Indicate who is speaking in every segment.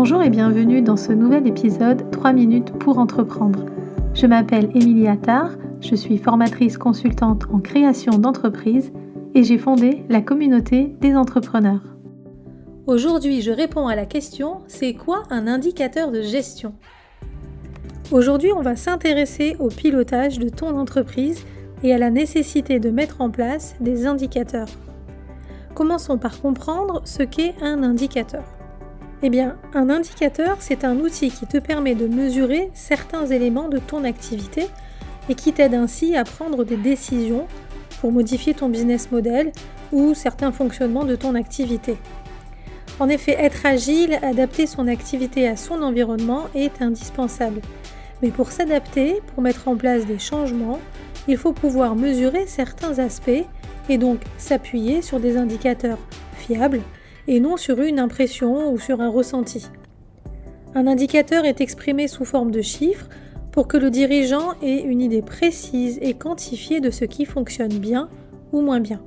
Speaker 1: Bonjour et bienvenue dans ce nouvel épisode 3 minutes pour entreprendre. Je m'appelle Émilie Attard, je suis formatrice consultante en création d'entreprise et j'ai fondé la communauté des entrepreneurs. Aujourd'hui, je réponds à la question « C'est quoi un indicateur de gestion ?» Aujourd'hui, on va s'intéresser au pilotage de ton entreprise et à la nécessité de mettre en place des indicateurs. Commençons par comprendre ce qu'est un indicateur. Eh bien, un indicateur, c'est un outil qui te permet de mesurer certains éléments de ton activité et qui t'aide ainsi à prendre des décisions pour modifier ton business model ou certains fonctionnements de ton activité. En effet, être agile, adapter son activité à son environnement est indispensable. Mais pour s'adapter, pour mettre en place des changements, il faut pouvoir mesurer certains aspects et donc s'appuyer sur des indicateurs fiables et non sur une impression ou sur un ressenti. Un indicateur est exprimé sous forme de chiffres pour que le dirigeant ait une idée précise et quantifiée de ce qui fonctionne bien ou moins bien.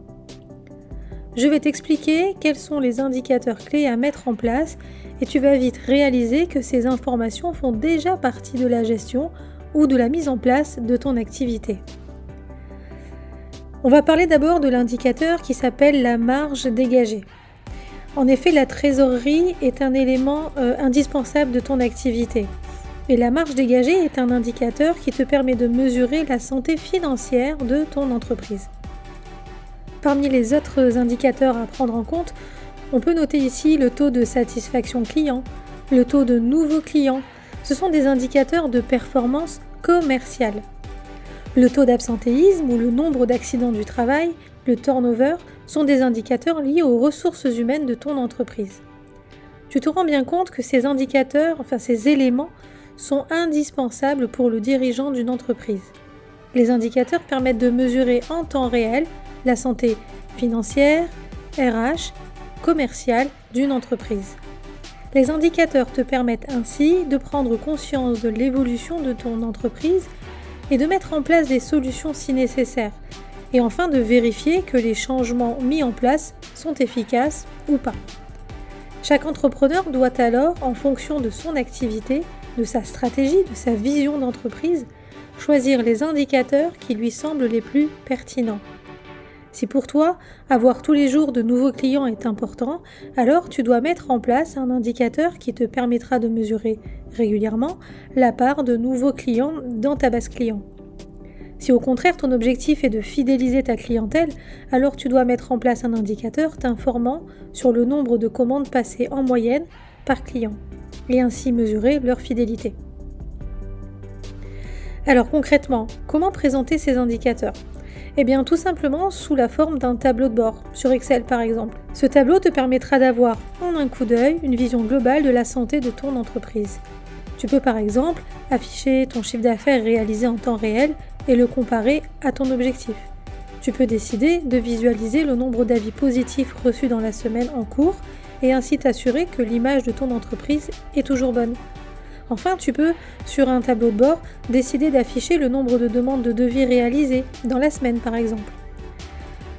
Speaker 1: Je vais t'expliquer quels sont les indicateurs clés à mettre en place et tu vas vite réaliser que ces informations font déjà partie de la gestion ou de la mise en place de ton activité. On va parler d'abord de l'indicateur qui s'appelle la marge dégagée. En effet, la trésorerie est un élément indispensable de ton activité. Et la marge dégagée est un indicateur qui te permet de mesurer la santé financière de ton entreprise. Parmi les autres indicateurs à prendre en compte, on peut noter ici le taux de satisfaction client, le taux de nouveaux clients. Ce sont des indicateurs de performance commerciale. Le taux d'absentéisme ou le nombre d'accidents du travail, le turnover, sont des indicateurs liés aux ressources humaines de ton entreprise. Tu te rends bien compte que ces indicateurs, ces éléments, sont indispensables pour le dirigeant d'une entreprise. Les indicateurs permettent de mesurer en temps réel la santé financière, RH, commerciale d'une entreprise. Les indicateurs te permettent ainsi de prendre conscience de l'évolution de ton entreprise et de mettre en place des solutions si nécessaire, et enfin de vérifier que les changements mis en place sont efficaces ou pas. Chaque entrepreneur doit alors, en fonction de son activité, de sa stratégie, de sa vision d'entreprise, choisir les indicateurs qui lui semblent les plus pertinents. Si pour toi, avoir tous les jours de nouveaux clients est important, alors tu dois mettre en place un indicateur qui te permettra de mesurer régulièrement la part de nouveaux clients dans ta base client. Si au contraire ton objectif est de fidéliser ta clientèle, alors tu dois mettre en place un indicateur t'informant sur le nombre de commandes passées en moyenne par client et ainsi mesurer leur fidélité. Alors concrètement, comment présenter ces indicateurs ? Eh bien tout simplement sous la forme d'un tableau de bord, sur Excel par exemple. Ce tableau te permettra d'avoir en un coup d'œil une vision globale de la santé de ton entreprise. Tu peux par exemple afficher ton chiffre d'affaires réalisé en temps réel et le comparer à ton objectif. Tu peux décider de visualiser le nombre d'avis positifs reçus dans la semaine en cours et ainsi t'assurer que l'image de ton entreprise est toujours bonne. Enfin, tu peux, sur un tableau de bord, décider d'afficher le nombre de demandes de devis réalisées dans la semaine par exemple.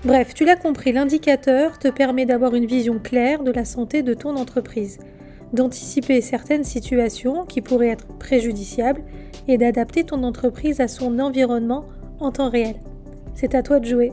Speaker 1: Bref, tu l'as compris, l'indicateur te permet d'avoir une vision claire de la santé de ton entreprise, d'anticiper certaines situations qui pourraient être préjudiciables et d'adapter ton entreprise à son environnement en temps réel. C'est à toi de jouer.